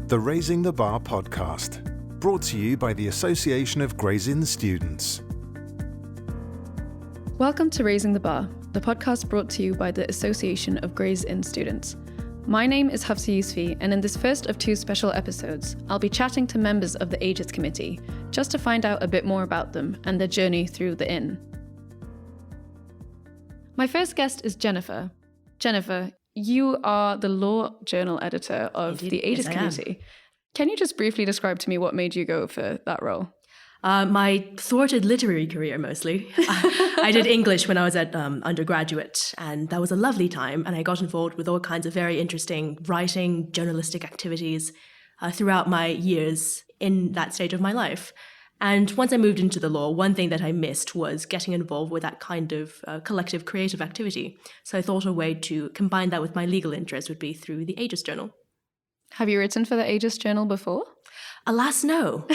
the Raising the Bar podcast, brought to you by the Association of Gray's Inn Students. Welcome to Raising the Bar, the podcast brought to you by the Association of Gray's Inn Students. My name is Hafsa, and in this first of two special episodes, I'll be chatting to members of the AGIS committee, just to find out a bit more about them and their journey through the inn. My first guest is Jennifer. Jennifer, you are the Law Journal editor of the AGIS committee. Can you just briefly describe to me what made you go for that role? My thwarted literary career, mostly. I did English when I was at undergraduate, and that was a lovely time, and I got involved with all kinds of very interesting writing, journalistic activities throughout my years in that stage of my life. And once I moved into the law, one thing that I missed was getting involved with that kind of collective creative activity. So I thought a way to combine that with my legal interest would be through the AGIS Journal. Have you written for the AGIS Journal before? Alas, no.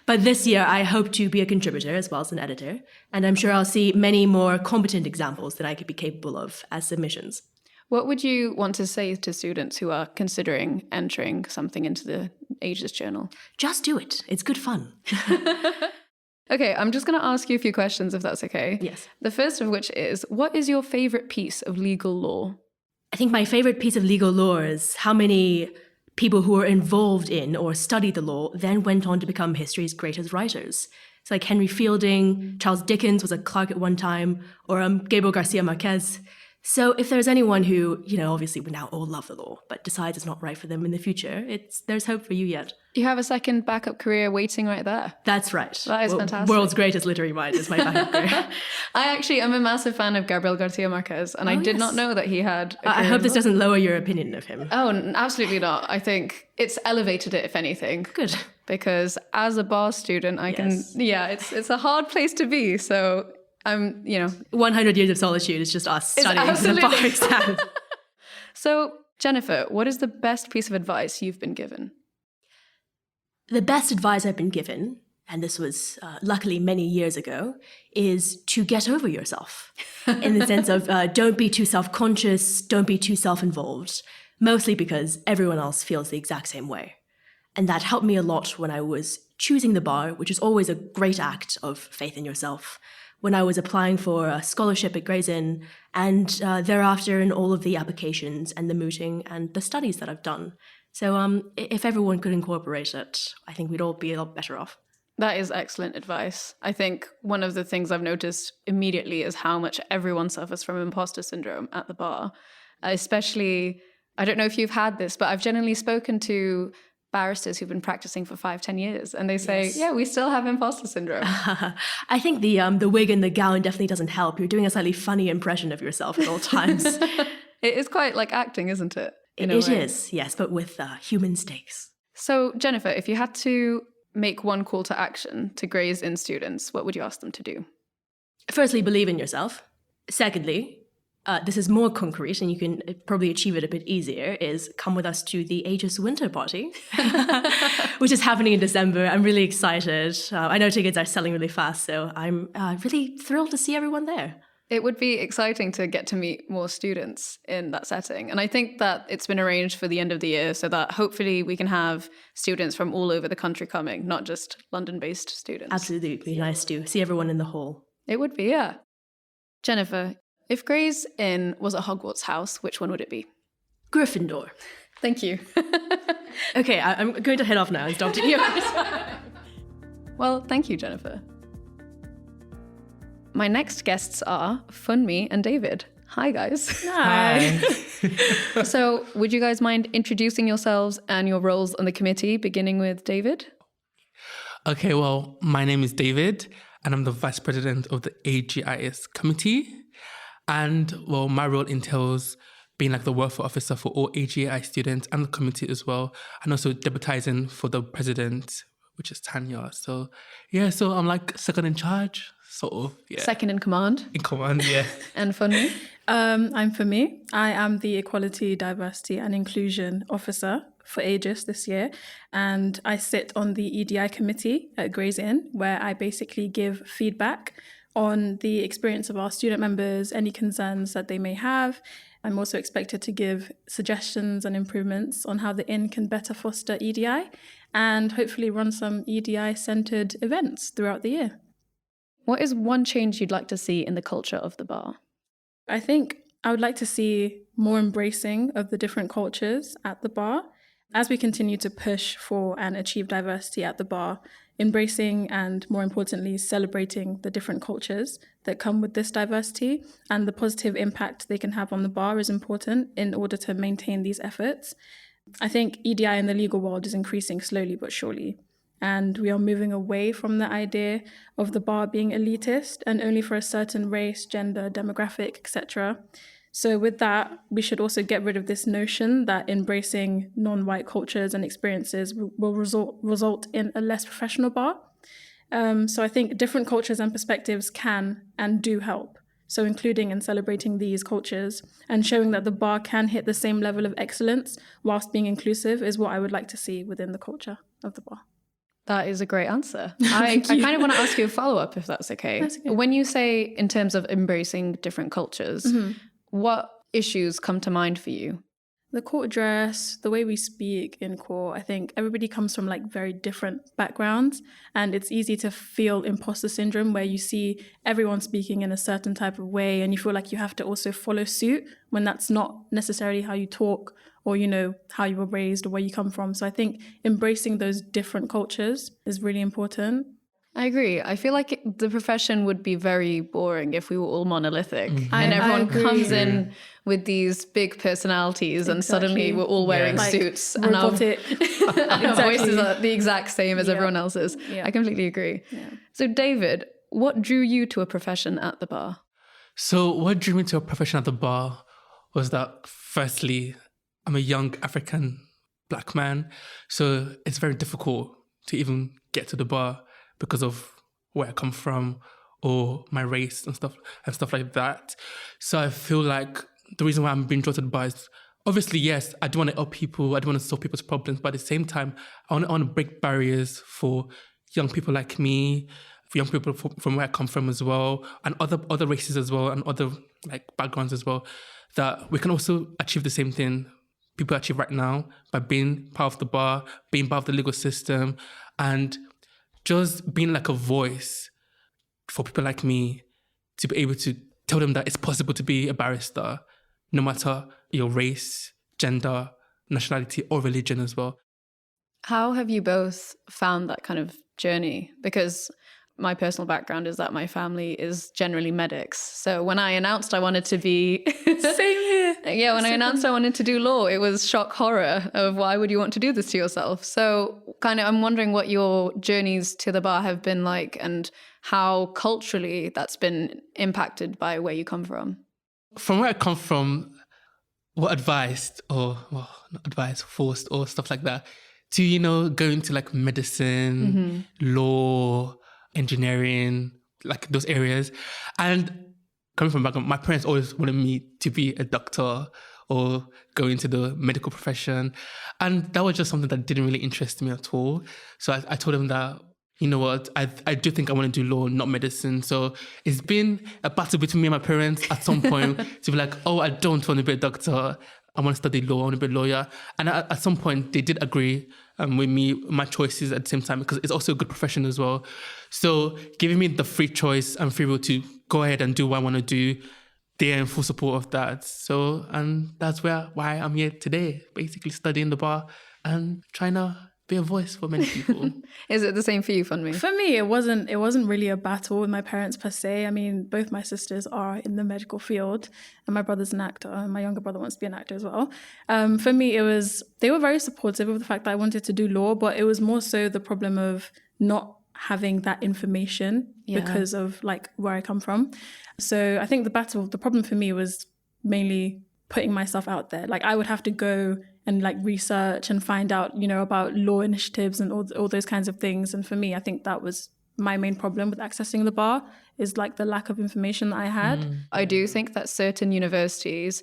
But this year, I hope to be a contributor as well as an editor, and I'm sure I'll see many more competent examples than I could be capable of as submissions. What would you want to say to students who are considering entering something into the AGIS Journal? Just do it. It's good fun. Okay, I'm just going to ask you a few questions if that's okay. Yes. The first of which is, what is your favourite piece of legal law? I think my favorite piece of legal law is how many people who were involved in or studied the law then went on to become history's greatest writers. It's like Henry Fielding, Charles Dickens was a clerk at one time, or Gabriel Garcia Marquez. So if there's anyone who, obviously we now all love the law, but decides it's not right for them in the future, there's hope for you yet. You have a second backup career waiting right there. That's right. That is fantastic. World's greatest literary mind is my backup career. I actually am a massive fan of Gabriel Garcia Marquez, and I did not know that he had I hope this doesn't lower your opinion of him. Oh, absolutely not. I think it's elevated it, if anything. Good. Because as a bar student, it's a hard place to be, so... 100 years of solitude is just us studying for the bar exam. So, Jennifer, what is the best piece of advice you've been given? The best advice I've been given, and this was luckily many years ago, is to get over yourself. In the sense of don't be too self-conscious, don't be too self-involved, mostly because everyone else feels the exact same way. And that helped me a lot when I was choosing the bar, which is always a great act of faith in yourself. When I was applying for a scholarship at Gray's Inn, and thereafter in all of the applications and the mooting and the studies that I've done. So if everyone could incorporate it, I think we'd all be a lot better off. That is excellent advice. I think one of the things I've noticed immediately is how much everyone suffers from imposter syndrome at the bar. Especially, I don't know if you've had this, but I've generally spoken to barristers who've been practicing for 5-10 years, and they say, yes. Yeah, we still have imposter syndrome. I think the wig and the gown definitely doesn't help. You're doing a slightly funny impression of yourself at all times. It is quite like acting, isn't it? It is, yes, but with human stakes. So, Jennifer, if you had to make one call to action to Gray's Inn students, what would you ask them to do? Firstly, believe in yourself. Secondly, this is more concrete and you can probably achieve it a bit easier, is come with us to the AGIS Winter Party, which is happening in December. I'm really excited. I know tickets are selling really fast, so I'm really thrilled to see everyone there. It would be exciting to get to meet more students in that setting. And I think that it's been arranged for the end of the year so that hopefully we can have students from all over the country coming, not just London-based students. Absolutely. It'd be nice to see everyone in the hall. It would be, yeah. Jennifer, if Gray's Inn was a Hogwarts house, which one would it be? Gryffindor. Thank you. Okay, I'm going to head off now and stop to you. Well, thank you, Jennifer. My next guests are Funmi and David. Hi, guys. Hi. So, would you guys mind introducing yourselves and your roles on the committee, beginning with David? Okay, well, my name is David, and I'm the Vice President of the AGIS committee. And, well, my role entails being like the welfare officer for all AGI students and the committee as well, and also deputizing for the president, which is Tanya. So, so I'm like second in charge, sort of. Yeah. Second in command? In command, yeah. And Funmi? I'm Funmi. I am the Equality, Diversity and Inclusion Officer for AGIS this year, and I sit on the EDI committee at Gray's Inn, where I basically give feedback on the experience of our student members, any concerns that they may have, I'm also expected to give suggestions and improvements on how the Inn can better foster EDI and hopefully run some EDI-centered events throughout the year. What is one change you'd like to see in the culture of the bar? I think I would like to see more embracing of the different cultures at the bar. As we continue to push for and achieve diversity at the bar, embracing and, more importantly, celebrating the different cultures that come with this diversity and the positive impact they can have on the bar is important in order to maintain these efforts. I think EDI in the legal world is increasing slowly but surely, and we are moving away from the idea of the bar being elitist and only for a certain race, gender, demographic, etc. So with that, we should also get rid of this notion that embracing non-white cultures and experiences will result in a less professional bar. So I think different cultures and perspectives can and do help. So including and celebrating these cultures and showing that the bar can hit the same level of excellence whilst being inclusive is what I would like to see within the culture of the bar. That is a great answer. I kind of want to ask you a follow-up, if that's okay. That's okay. When you say in terms of embracing different cultures, what issues come to mind for you? The court dress, the way we speak in court, I think everybody comes from like very different backgrounds, and it's easy to feel imposter syndrome where you see everyone speaking in a certain type of way and you feel like you have to also follow suit when that's not necessarily how you talk or, you know, how you were raised or where you come from. So I think embracing those different cultures is really important. I agree. I feel like the profession would be very boring if we were all monolithic and everyone comes in with these big personalities and suddenly we're all wearing suits and our voices are the exact same as everyone else's. I completely agree. So David, what drew you to a profession at the bar? So what drew me to a profession at the bar was that firstly, I'm a young African black man, so it's very difficult to even get to the bar because of where I come from or my race and stuff like that. So I feel like the reason why I'm being drawn to the bar is obviously, yes, I do want to help people, I do want to solve people's problems, but at the same time, I want to break barriers for young people like me, for young people from where I come from as well, and other races as well, and other like backgrounds as well, that we can also achieve the same thing people achieve right now by being part of the bar, being part of the legal system, and just being like a voice for people like me to be able to tell them that it's possible to be a barrister, no matter your race, gender, nationality, or religion as well. How have you both found that kind of journey? Because my personal background is that my family is generally medics. So when I announced I wanted to be... Same here. Yeah, when I announced I wanted to do law, it was shock horror of why would you want to do this to yourself? So kind of I'm wondering what your journeys to the bar have been like and how culturally that's been impacted by where you come from. From where I come from, what advised or, well, not advised, forced or stuff like that, to, you know, go into like medicine, law, engineering, like those areas. And coming from background, my parents always wanted me to be a doctor or go into the medical profession. And that was just something that didn't really interest me at all. So I told them that, you know what, I do think I want to do law, not medicine. So it's been a battle between me and my parents at some point to be like, oh, I don't want to be a doctor. I want to study law, I want to be a lawyer. And at some point, they did agree with me, my choices at the same time, because it's also a good profession as well. So giving me the free choice and free will to go ahead and do what I want to do, they're in full support of that. So, and that's why I'm here today, basically studying the bar and trying to be a voice for many people. Is it the same for you, Funmi? For me, it wasn't really a battle with my parents per se. I mean, both my sisters are in the medical field and my brother's an actor and my younger brother wants to be an actor as well. For me, they were very supportive of the fact that I wanted to do law, but it was more so the problem of not having that information because of like where I come from. So I think the problem for me was mainly putting myself out there. Like I would have to go and like research and find out, you know, about law initiatives and all those kinds of things. And for me, I think that was my main problem with accessing the bar is like the lack of information that I had. I do think that certain universities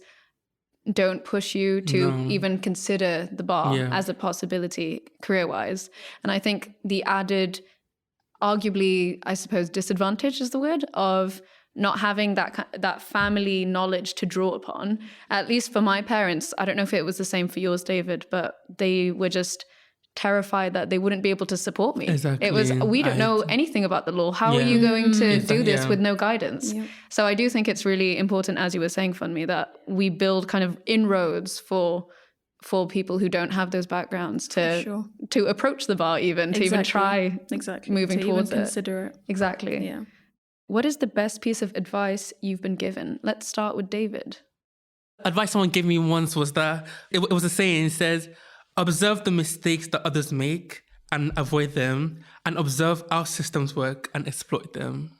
don't push you to even consider the bar as a possibility career-wise. And I think the added, arguably, I suppose, disadvantage is the word, of not having that family knowledge to draw upon. At least for my parents, I don't know if it was the same for yours, David, but they were just terrified that they wouldn't be able to support me. Exactly. It was, we don't know anything about the law. How are you going to do this with no guidance? Yeah. So I do think it's really important, as you were saying, Funmi, that we build kind of inroads for people who don't have those backgrounds to approach the bar, even to even try moving to towards even consider it. Exactly. Yeah. What is the best piece of advice you've been given? Let's start with David. Advice someone gave me once was that it was a saying. It says, observe the mistakes that others make and avoid them, and observe how systems work and exploit them.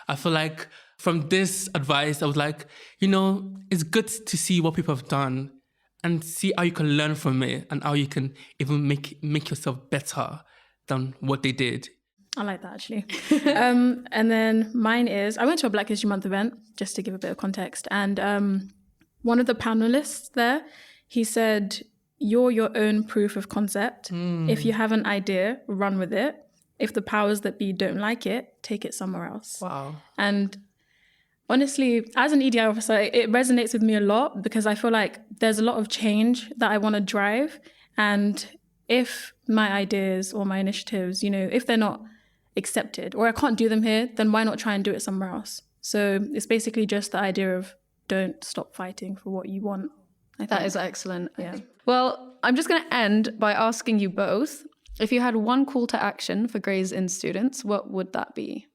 I feel like from this advice, I was like, it's good to see what people have done and see how you can learn from it and how you can even make yourself better than what they did. I like that, actually. And then mine is, I went to a Black History Month event, just to give a bit of context. And one of the panelists there, he said, you're your own proof of concept. If you have an idea, run with it. If the powers that be don't like it, take it somewhere else. Wow. And honestly, as an EDI officer, it resonates with me a lot because I feel like there's a lot of change that I want to drive. And if my ideas or my initiatives, if they're not accepted or I can't do them here, then why not try and do it somewhere else? So it's basically just the idea of don't stop fighting for what you want. That is excellent. Yeah. Well, I'm just going to end by asking you both, if you had one call to action for Gray's Inn students, what would that be?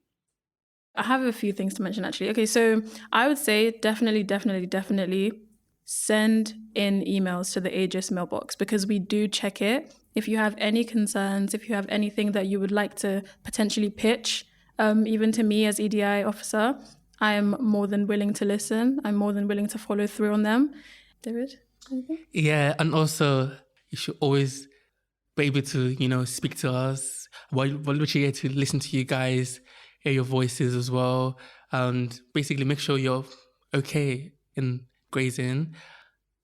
I have a few things to mention, actually. Okay, so I would say definitely send in emails to the AGIS mailbox because we do check it. If you have any concerns, if you have anything that you would like to potentially pitch, even to me as EDI officer, I am more than willing to listen. I'm more than willing to follow through on them. David? Anything? Yeah, and also you should always be able to, speak to us. We're literally here to listen to you guys, hear your voices as well, and basically make sure you're okay in Gray's Inn.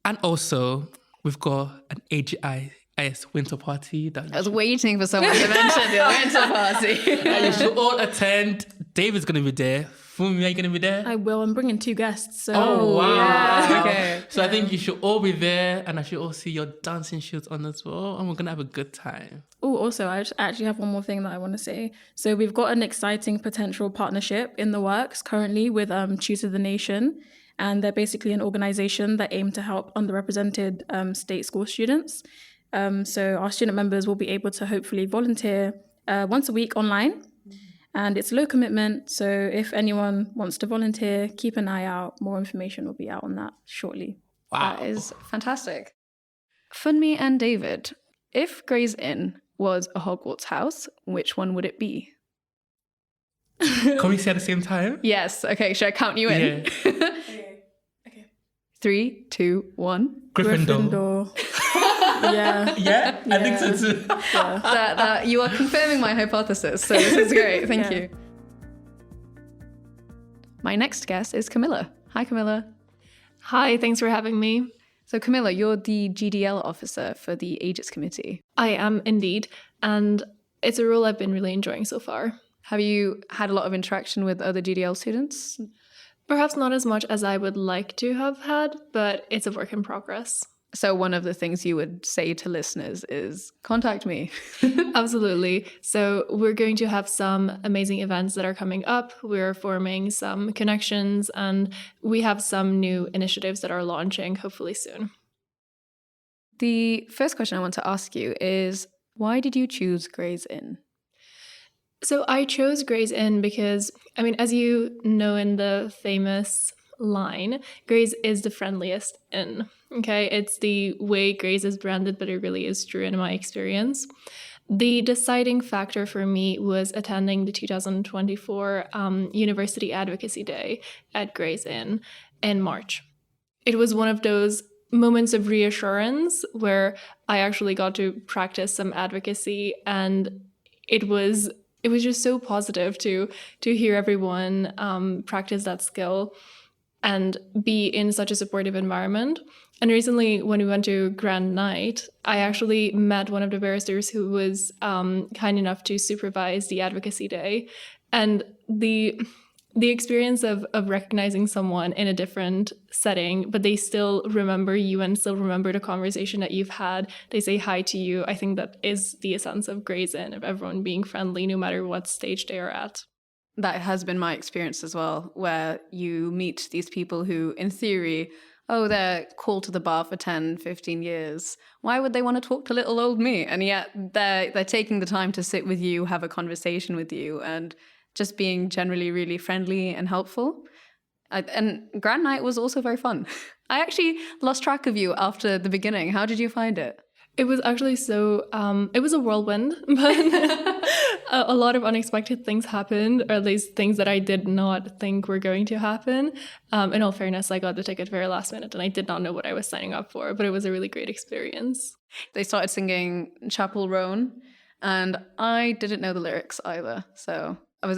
And also, we've got an AGIS winter party. I was waiting for someone to mention the winter party. And you should all attend. David's going to be there. Funmi, are you going to be there? I will. I'm bringing 2 guests. So. Oh, wow. Yeah. Okay. So I think you should all be there, and I should all see your dancing shoes on as well, and we're going to have a good time. Oh, also, I actually have one more thing that I want to say. So we've got an exciting potential partnership in the works currently with Tutor the Nation, and they're basically an organization that aim to help underrepresented state school students. So our student members will be able to hopefully volunteer once a week online. And it's low commitment, so if anyone wants to volunteer, keep an eye out. More information will be out on that shortly. Wow. That is fantastic. Funmi and David, if Gray's Inn was a Hogwarts house, which one would it be? Can we say at the same time? Yes. Okay, should I count you in? Yeah. Okay. 3, 2, 1. Gryffindor. Yeah, I think so too. Yeah. That you are confirming my hypothesis, so this is great. Thank you. My next guest is Kamilla. Hi, Kamilla. Hi, thanks for having me. So, Kamilla, you're the GDL officer for the AGIS committee. I am indeed, and it's a role I've been really enjoying so far. Have you had a lot of interaction with other GDL students? Perhaps not as much as I would like to have had, but it's a work in progress. So one of the things you would say to listeners is contact me. Absolutely. So we're going to have some amazing events that are coming up. We're forming some connections and we have some new initiatives that are launching hopefully soon. The first question I want to ask you is, why did you choose Gray's Inn? So I chose Gray's Inn because, as you know in the famous line, Gray's is the friendliest inn. Okay, it's the way Gray's is branded, but it really is true in my experience. The deciding factor for me was attending the 2024 University Advocacy Day at Gray's Inn in March. It was one of those moments of reassurance where I actually got to practice some advocacy, and it was just so positive to hear everyone practice that skill and be in such a supportive environment. And recently, when we went to Grand Night, I actually met one of the barristers who was kind enough to supervise the advocacy day. And the the experience of recognizing someone in a different setting, but they still remember you and still remember the conversation that you've had. They say hi to you. I think that is the essence of Gray's Inn, of everyone being friendly no matter what stage they are at. That has been my experience as well, where you meet these people who, in theory, they're called to the bar for 10, 15 years. Why would they want to talk to little old me? And yet they're taking the time to sit with you, have a conversation with you, and just being generally really friendly and helpful. And Grand Night was also very fun. I actually lost track of you after the beginning. How did you find it? It was actually it was a whirlwind, but a lot of unexpected things happened, or at least things that I did not think were going to happen. In all fairness, I got the ticket very last minute and I did not know what I was signing up for, but it was a really great experience. They started singing Chapel Roan, and I didn't know the lyrics either, so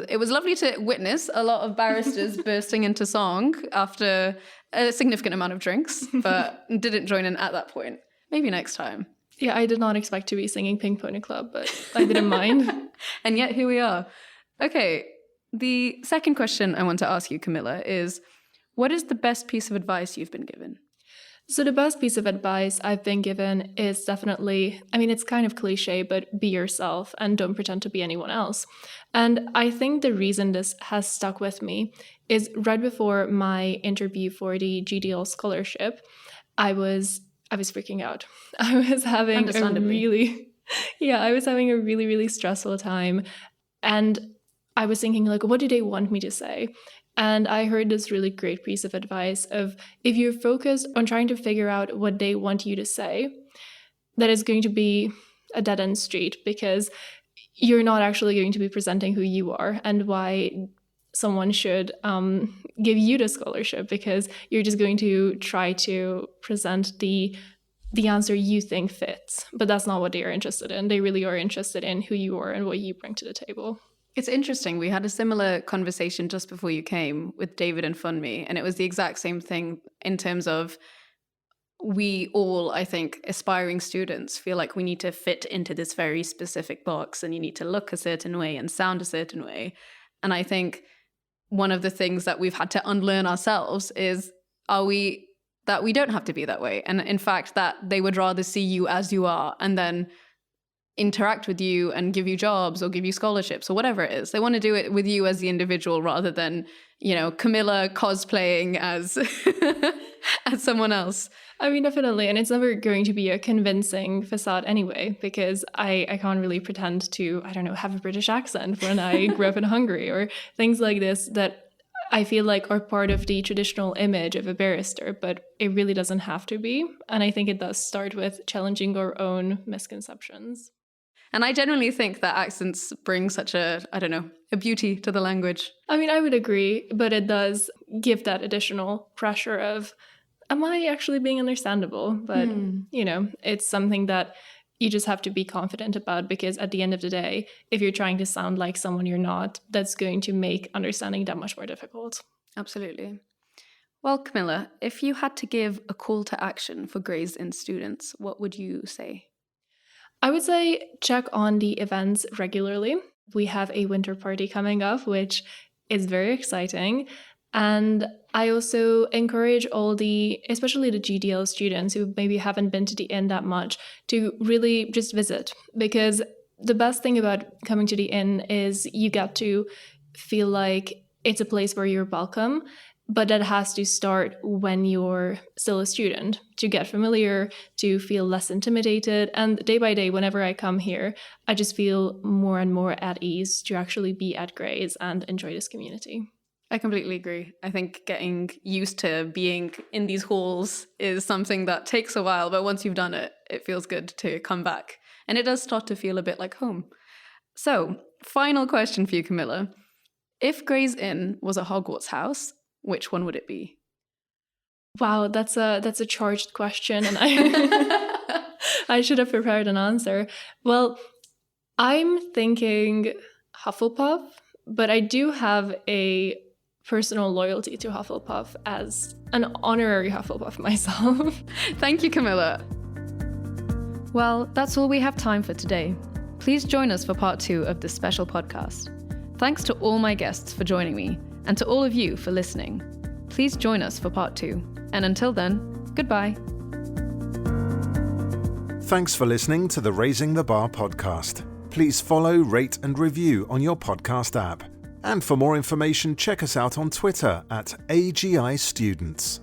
it was lovely to witness a lot of barristers bursting into song after a significant amount of drinks, but didn't join in at that point. Maybe next time. Yeah, I did not expect to be singing Pink Pony Club, but I didn't mind. And yet here we are. Okay, the second question I want to ask you, Kamilla, is what is the best piece of advice you've been given? So the best piece of advice I've been given is definitely, it's kind of cliche, but be yourself and don't pretend to be anyone else. And I think the reason this has stuck with me is right before my interview for the GDL scholarship, I was freaking out. I was having a really stressful time. And I was thinking, like, what do they want me to say? And I heard this really great piece of advice of, if you're focused on trying to figure out what they want you to say, that is going to be a dead-end street, because you're not actually going to be presenting who you are and why someone should give you the scholarship, because you're just going to try to present the answer you think fits. But that's not what they are interested in. They really are interested in who you are and what you bring to the table. It's interesting. We had a similar conversation just before you came with David and Funmi, and it was the exact same thing in terms of we all, I think, aspiring students feel like we need to fit into this very specific box, and you need to look a certain way and sound a certain way. And I think one of the things that we've had to unlearn ourselves is that we don't have to be that way. And in fact, that they would rather see you as you are and then interact with you and give you jobs or give you scholarships or whatever it is. They want to do it with you as the individual rather than, Kamilla cosplaying as as someone else. Definitely. And it's never going to be a convincing facade anyway, because I can't really pretend to, have a British accent when I grew up in Hungary, or things like this that I feel like are part of the traditional image of a barrister, but it really doesn't have to be. And I think it does start with challenging our own misconceptions. And I genuinely think that accents bring such a beauty to the language. I would agree, but it does give that additional pressure of, am I actually being understandable? But, it's something that you just have to be confident about, because at the end of the day, if you're trying to sound like someone you're not, that's going to make understanding that much more difficult. Absolutely. Well, Kamilla, if you had to give a call to action for Gray's Inn students, what would you say? I would say check on the events regularly. We have a winter party coming up, which is very exciting. And I also encourage especially the GDL students who maybe haven't been to the inn that much, to really just visit. Because the best thing about coming to the inn is you get to feel like it's a place where you're welcome. But that has to start when you're still a student, to get familiar, to feel less intimidated. And day by day, whenever I come here, I just feel more and more at ease to actually be at Gray's and enjoy this community. I completely agree. I think getting used to being in these halls is something that takes a while, but once you've done it, it feels good to come back. And it does start to feel a bit like home. So, final question for you, Kamilla. If Gray's Inn was a Hogwarts house, which one would it be? Wow, that's a charged question, and I should have prepared an answer. Well, I'm thinking Hufflepuff, but I do have a personal loyalty to Hufflepuff as an honorary Hufflepuff myself. Thank you, Kamilla. Well, that's all we have time for today. Please join us for part 2 of this special podcast. Thanks to all my guests for joining me, And to all of you for listening. Please join us for part 2. And until then, goodbye. Thanks for listening to the Raising the Bar podcast. Please follow, rate and review on your podcast app. And for more information, check us out on Twitter at AGI Students.